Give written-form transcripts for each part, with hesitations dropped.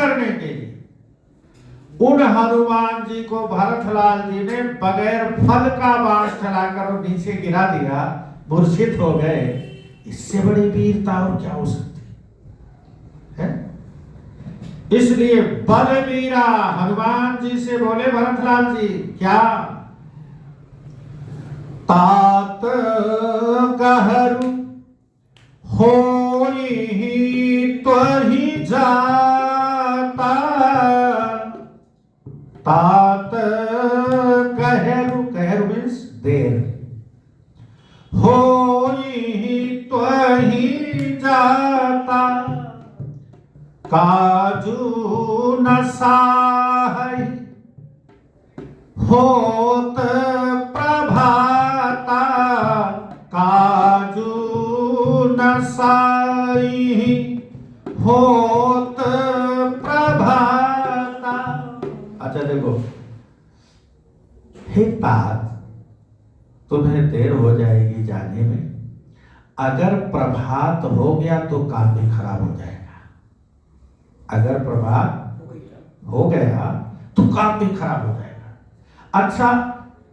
करने के लिए उन हनुमान जी को भरतलाल जी ने बगैर फल का बाण चलाकर नीचे गिरा दिया, मूर्छित हो गए। इससे बड़ी वीरता और क्या हो सकती है? इसलिए बलवीरा हनुमान जी से बोले भरतलाल जी, क्या तात कहरु होई त्वहि जाता। तात कहरु, कहरु मीन्स देर, होई त्वहि जाता, काजू न साहै होत प्रभाता, काजू न साई होत प्रभाता। अच्छा देखो, हे तात, तुम्हें देर हो जाएगी जाने में, अगर प्रभात हो गया तो काम भी खराब हो जाएगा। अगर प्रभात हो गया तो काम भी खराब हो जाएगा। अच्छा,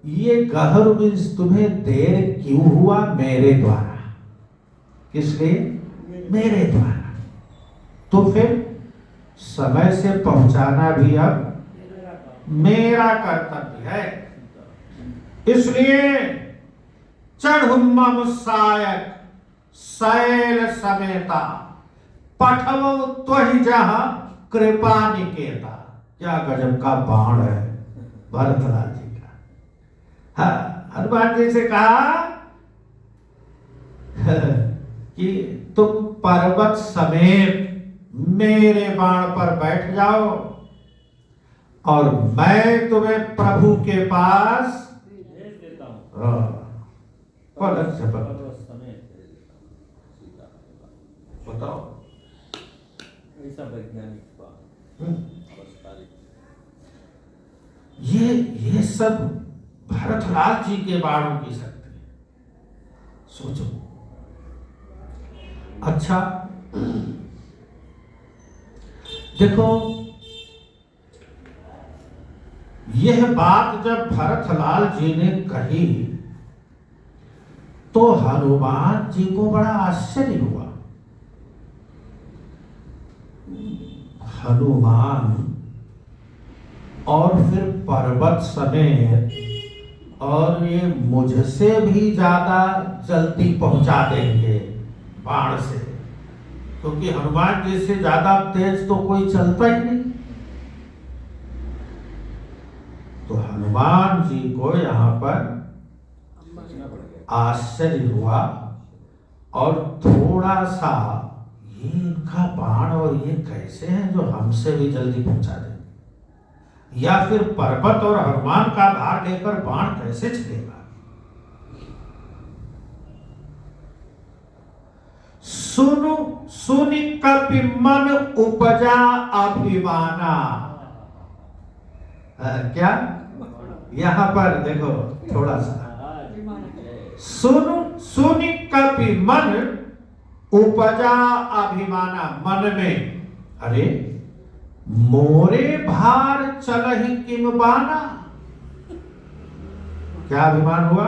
ये गहर मीन्स तुम्हें देर क्यों हुआ? मेरे द्वारा। किसलिए? मेरे द्वारा। तो फिर समय से पहुंचाना भी अब मेरा कर्तव्य है। इसलिए चढ़ुम्मम सायक शैल समेता, पठवो त्वहि जहाँ कृपा निकेता। क्या गजब का बाण है भरतलाल जी का। हाँ, हनुमान जी से कहा कि तुम पर्वत समेत मेरे बाण पर बैठ जाओ और मैं तुम्हें प्रभु के पास पलक से बताओ। ऐसा वैज्ञानिक ये सब भरतलाल जी के बाणों की शक्ति है, सोचो। अच्छा देखो, यह बात जब भरतलाल जी ने कही तो हनुमान जी को बड़ा आश्चर्य हुआ। हनुमान और फिर पर्वत समेत, और ये मुझसे भी ज्यादा जल्दी पहुंचा देंगे बाण से, क्योंकि हनुमान जी से ज्यादा तेज तो कोई चलता ही नहीं। तो हनुमान जी को यहाँ पर आश्चर्य हुआ और थोड़ा सा, ये इनका बाण और ये कैसे हैं जो हमसे भी जल्दी पहुंचा दें, या फिर पर्वत और हनुमान का भार लेकर बाण कैसे चलेगा। सुनु सुनि कपि मन उपजा अभिमाना। क्या यहां पर देखो थोड़ा सा, सुनु सुनि कपि मन उपजा अभिमाना। मन में, अरे मोरे भार चलहि किम बाना। क्या अभिमान हुआ?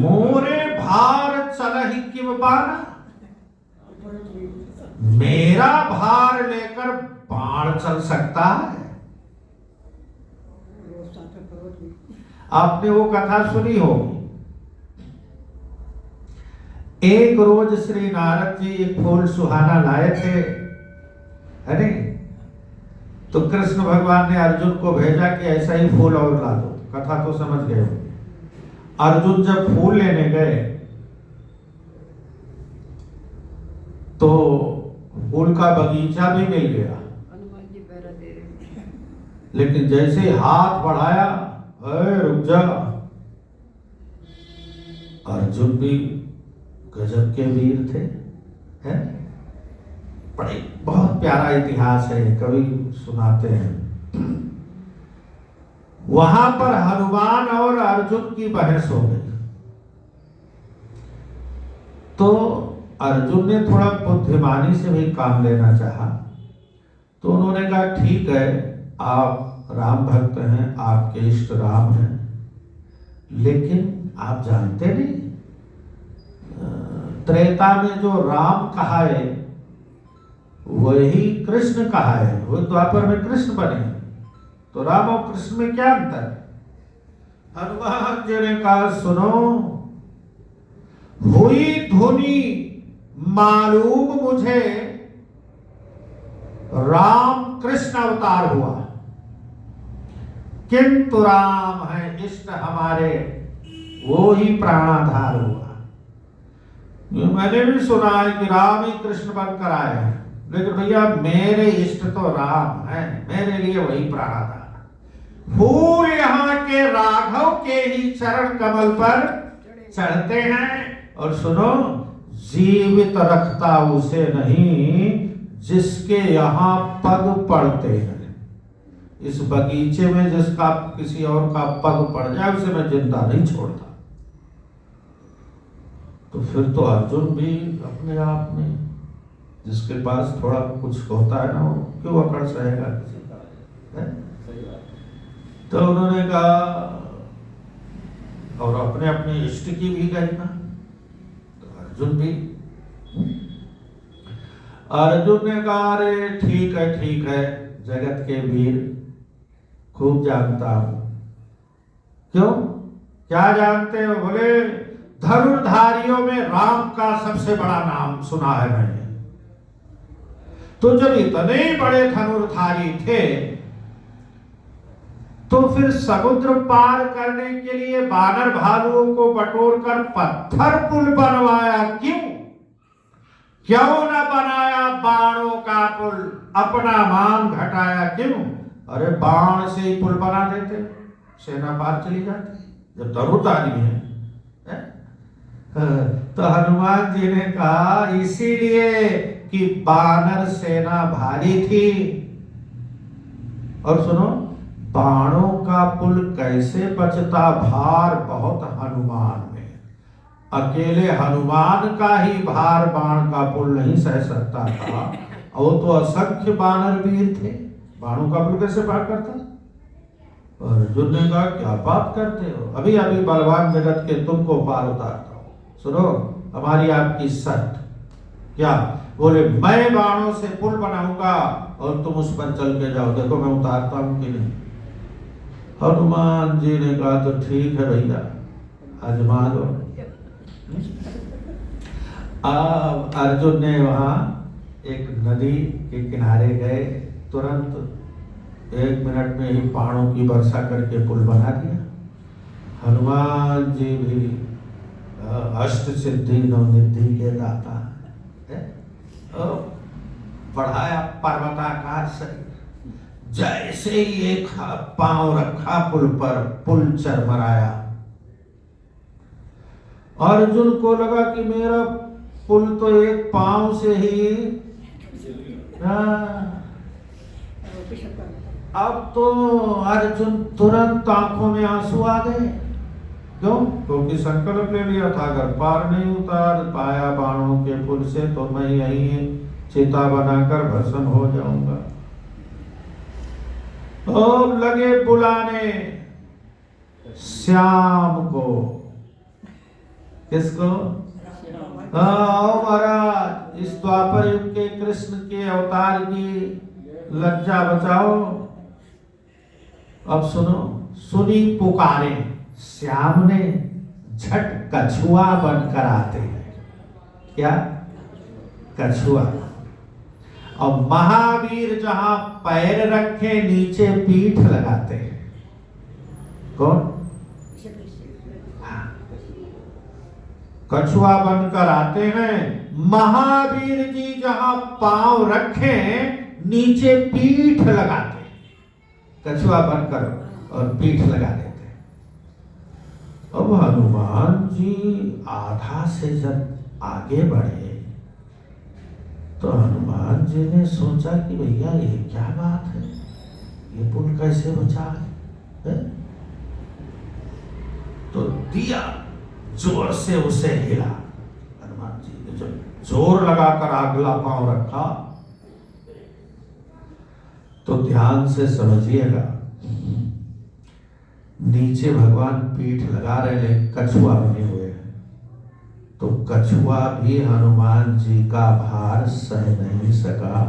मोरे भार चलहि किम बाना, मेरा भार लेकर बाण चल सकता है। आपने वो कथा सुनी होगी। एक रोज श्री नारद जी एक फूल सुहाना लाए थे, है नहीं? तो कृष्ण भगवान ने अर्जुन को भेजा कि ऐसा ही फूल और ला दो। कथा तो समझ गए हो। अर्जुन जब फूल लेने गए तो फूल का बगीचा भी मिल गया, लेकिन जैसे हाथ बढ़ाया, रुक जा। अर्जुन भी गजब के वीर थे, हैं? बड़े बहुत प्यारा इतिहास है, कवि सुनाते हैं। वहां पर हनुमान और अर्जुन की बहस हो गई। तो अर्जुन ने थोड़ा बुद्धिमानी से भी काम लेना चाहा तो उन्होंने कहा ठीक है, आप राम भक्त हैं, आपके इष्ट राम हैं, लेकिन आप जानते नहीं त्रेता में जो राम कहा है वही कृष्ण कहा है, वो द्वापर में कृष्ण बने, तो राम और कृष्ण में क्या अंतर? हनुमान जी ने कहा सुनो, हुई धुनी मालूम मुझे, राम कृष्ण अवतार हुआ, किंतु राम है इष्ट हमारे, वो ही प्राणाधार हुआ। ये मैंने भी सुना है कि राम ही कृष्ण बनकर आए हैं, लेकिन भैया मेरे इष्ट तो राम है, मेरे लिए वही प्राणाधार। फूल यहाँ के राघव के ही चरण कमल पर चढ़ते हैं, और सुनो, जीवित रखता उसे नहीं जिसके यहाँ पग पड़ते हैं। इस बगीचे में जिसका किसी और का पग पड़ जाए उसे मैं जिंदा नहीं छोड़ता। तो फिर तो अर्जुन भी अपने आप में, जिसके पास थोड़ा कुछ होता है ना, वो क्यों अकड़ सहेगा किसी का, है? तो उन्होंने कहा, और अपने अपने इष्ट की भी गरिमा, तो अर्जुन भी, अर्जुन ने कहा अरे ठीक है, जगत के वीर, खूब जानता हूं। क्यों, क्या जानते हो? बोले धनुर्धारियों में राम का सबसे बड़ा नाम सुना है मैंने। तो जब इतने बड़े धनुर्धारी थे तो फिर समुद्र पार करने के लिए बानर भालुओं को बटोरकर पत्थर पुल बनवाया क्यों? क्यों न बनाया बाणों का पुल, अपना मान घटाया क्यों? अरे बाण से ही पुल बना देते, सेना पार चली जाती जब धनुर्धारी है। तो हनुमान जी ने कहा इसीलिए कि बानर सेना भारी थी। और सुनो, बाणों का पुल कैसे बचता, भार बहुत हनुमान में, अकेले हनुमान का ही भार बाण का पुल नहीं सह सकता था, और तो असंख्य बानर वीर थे, बाणों का पुल कैसे पार करता? अर्जुन ने कहा क्या बात करते हो, अभी अभी बलवान जगत के तुमको पार उतारता हूं, सुनो हमारी आपकी शर्त। क्या? बोले मैं बाणों से पुल बनाऊंगा और तुम उस पर चल के जाओ, देखो मैं उतारता हूं कि नहीं। हनुमान जी ने कहा तो ठीक है भैया, आजमा दो। अब अर्जुन ने वहां एक नदी के किनारे गए, तुरंत 1 मिनट में ही बाणों की वर्षा करके पुल बना दिया। हनुमान जी भी अष्ट सिद्धि नवनिधि के दाता है, बढ़ाया पर्वताकार शरीर, जैसे ही एक पांव रखा पुल पर, पुल चरमराया। अर्जुन को लगा कि मेरा पुल तो एक पांव से ही, अब तो अर्जुन तुरंत आंखों में आंसू आ गए। क्यों? क्योंकि संकल्प ले लिया था अगर पार नहीं उतार पाया बाणों के पुल से तो मैं यहीं चिता बनाकर भस्म हो जाऊंगा। अब लगे बुलाने श्याम को। किसको? आओ महाराज, इस द्वापर युग के कृष्ण के अवतार की लज्जा बचाओ। अब सुनो, सुनी पुकारे, श्याम ने झट कछुआ बनकर आते हैं। क्या? कछुआ। और महावीर जहां पैर रखे नीचे पीठ लगाते हैं। कौन? हाँ। कछुआ बनकर आते हैं, महावीर जी जहां पांव रखे नीचे पीठ लगाते हैं, कछुआ बनकर और पीठ लगा देते हैं। अब हनुमान जी आधा से जब आगे बढ़े तो हनुमान जी ने सोचा कि भैया ये क्या बात है, ये पुल कैसे बचा है? तो दिया जोर से उसे हिला। हनुमान जी ने जब जोर लगाकर अगला पांव रखा ध्यान से समझिएगा। नीचे भगवान पीठ लगा रहे हैं, कछुआ बने हुए हैं, तो कछुआ भी हनुमान जी का भार सह नहीं सका,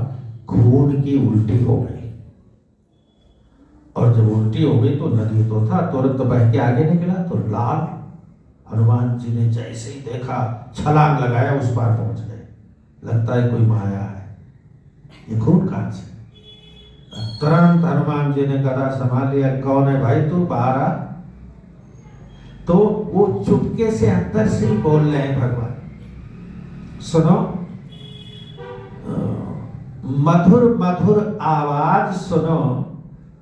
खून की उल्टी हो गई। और जब उल्टी हो गई तो नदी तो था, तुरंत बह के आगे निकला तो लाल। हनुमान जी ने जैसे ही देखा छलांग लगाया, उस पार पहुंच गए। लगता है कोई माया है, ये खून कहां से? तुरंत हनुमान जी ने गदा संभाल लिया, कौन है भाई तू, बाहर आ। तो वो चुपके से अंदर से ही बोल रहे हैं भगवान, सुनो, मधुर मधुर आवाज सुनो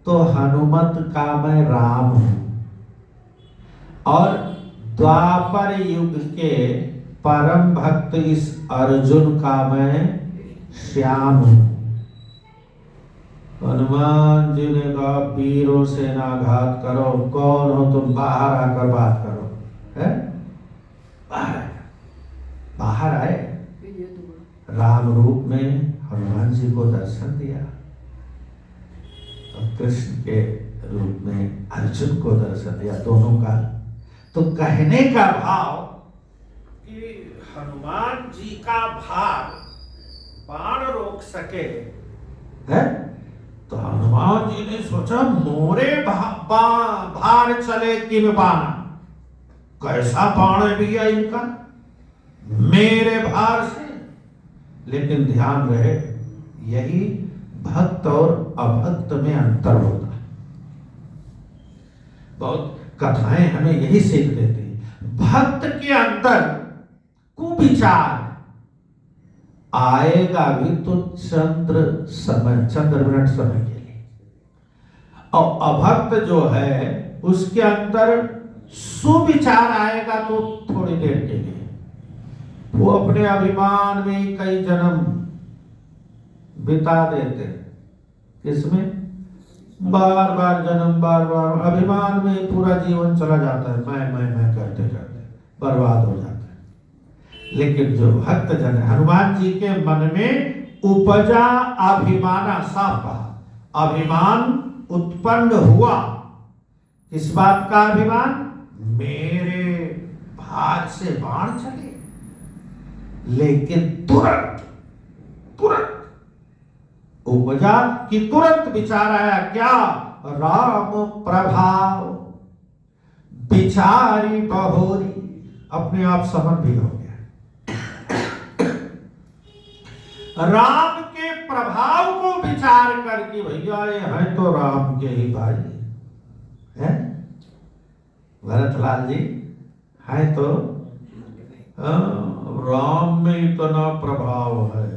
तो हनुमत का मैं राम हूं, और द्वापर युग के परम भक्त इस अर्जुन का मैं श्याम हूं। हनुमान जी ने कहा, वीरों से ना घात करो, कौन हो तुम, बाहर आकर बात करो। है बाहर आए, राम रूप में हनुमान जी को दर्शन दिया, और कृष्ण के रूप में अर्जुन को दर्शन दिया, दोनों का। तो कहने का भाव कि हनुमान जी का भार बाण रोक सके है, तो हनुमान जी ने सोचा, मोरे भार चले किम बाना, कैसा बाण है भैया इनका, मेरे भार से। लेकिन ध्यान रहे, यही भक्त और अभक्त में अंतर होता है। बहुत कथाएं हमें यही सीख देती हैं। भक्त के अंदर कुविचार आएगा भी तो चंद्र मिनट समय के लिए, और अभक्त जो है उसके अंदर सुविचार आएगा तो थोड़ी देर के लिए। वो अपने अभिमान में ही कई जन्म बिता देते, किसमें, बार बार जन्म, बार बार अभिमान में पूरा जीवन चला जाता है, मैं करते करते बर्बाद हो जाता है। लेकिन जो भक्त जन है, हनुमान जी के मन में उपजा अभिमाना, साफ कहा, अभिमान उत्पन्न हुआ। किस बात का अभिमान, मेरे भार से बाण चले। लेकिन तुरंत उपजा कि तुरंत विचार आया, क्या, राम प्रभाव बिचारी बहोरी, अपने आप समझ भी हो गया। राम के प्रभाव को विचार करके, भैया ये है तो राम के ही भाई है, भरतलाल जी है तो राम में इतना प्रभाव है,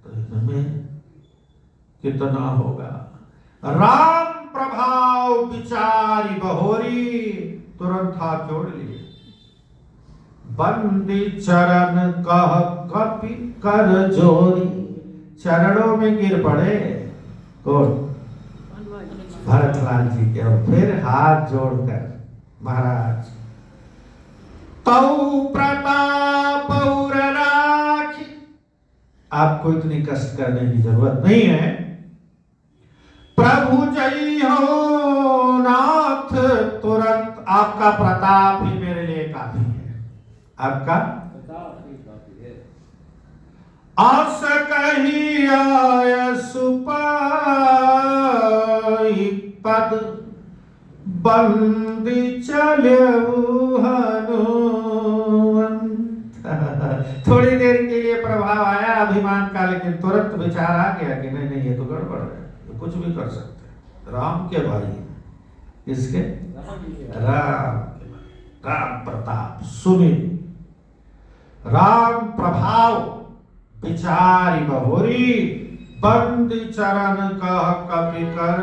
तो इनमें कितना होगा। राम प्रभाव विचारी बहोरी, तुरंत हाथ जोड़ लिए, बंदी चरण कह कपि कर जोरी, चरणों में गिर पड़े कौन, भरतलाल जी के। और फिर हाथ जोड़कर, महाराज तौ प्रताप और राखी, आपको इतनी कष्ट करने की जरूरत नहीं है, प्रभु जय हो नाथ, तुरंत आपका प्रताप ही मेरे लिए काफी है, आपका प्रताप ही काफी है। आस कही आय सुपाई पद, बंदी चलेऊ हनुमंत। थोड़ी देर के लिए प्रभाव आया अभिमान का, लेकिन तुरंत विचार आ गया कि नहीं ये तो गड़बड़ है, तो कुछ भी कर सकते हैं। राम के भाई, किसके, राम के भाई, राम प्रताप सुनि, राम प्रभाव बिचारी बहोरी, बंदी चरण कह कपि कर।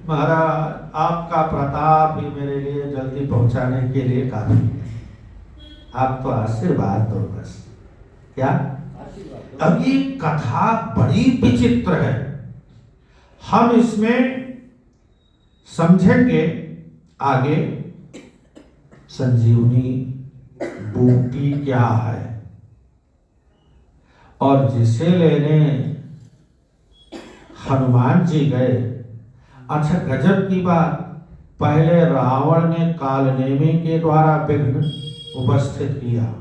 महाराज आपका प्रताप ही मेरे लिए जल्दी पहुंचाने के लिए काफी है, आप तो आशीर्वाद दो बस। क्या, अब ये कथा बड़ी विचित्र है, हम इसमें समझेंगे आगे संजीवनी बूटी क्या है, और जिसे लेने हनुमान जी गए। अच्छा गजब की बात, पहले रावण ने कालनेमी के द्वारा विघ्न उपस्थित किया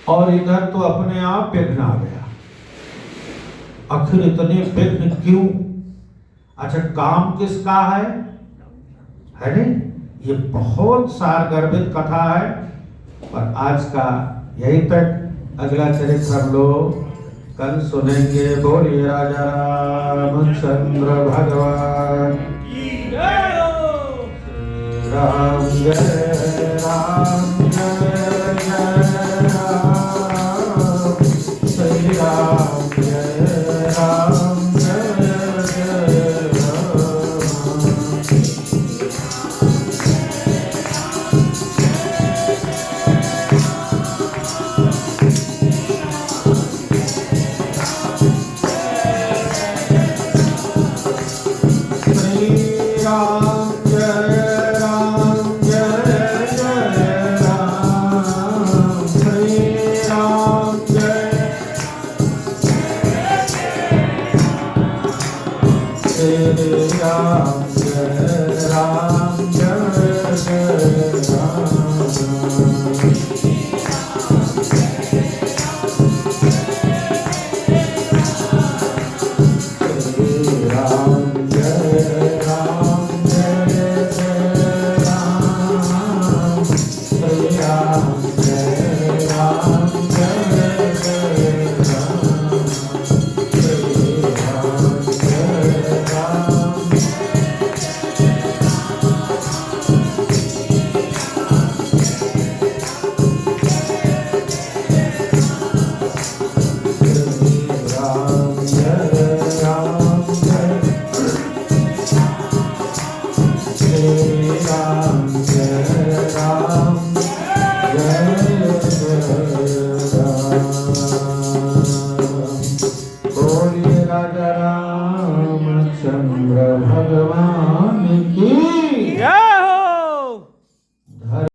और इधर तो अपने आप विघ्न आ गया। आखिर इतने विघ्न क्यों? अच्छा काम किसका है नहीं? ये बहुत सारगर्भित कथा है। और आज का यही तक, अगला चरित्र हम लोग कल सुनेंगे। बोलिए राजा रामचंद्र भगवान की जय हो। राम जय राम जय जय राम, श्री राम जय राम जय जय राम। राजा रामचंद्र भगवान की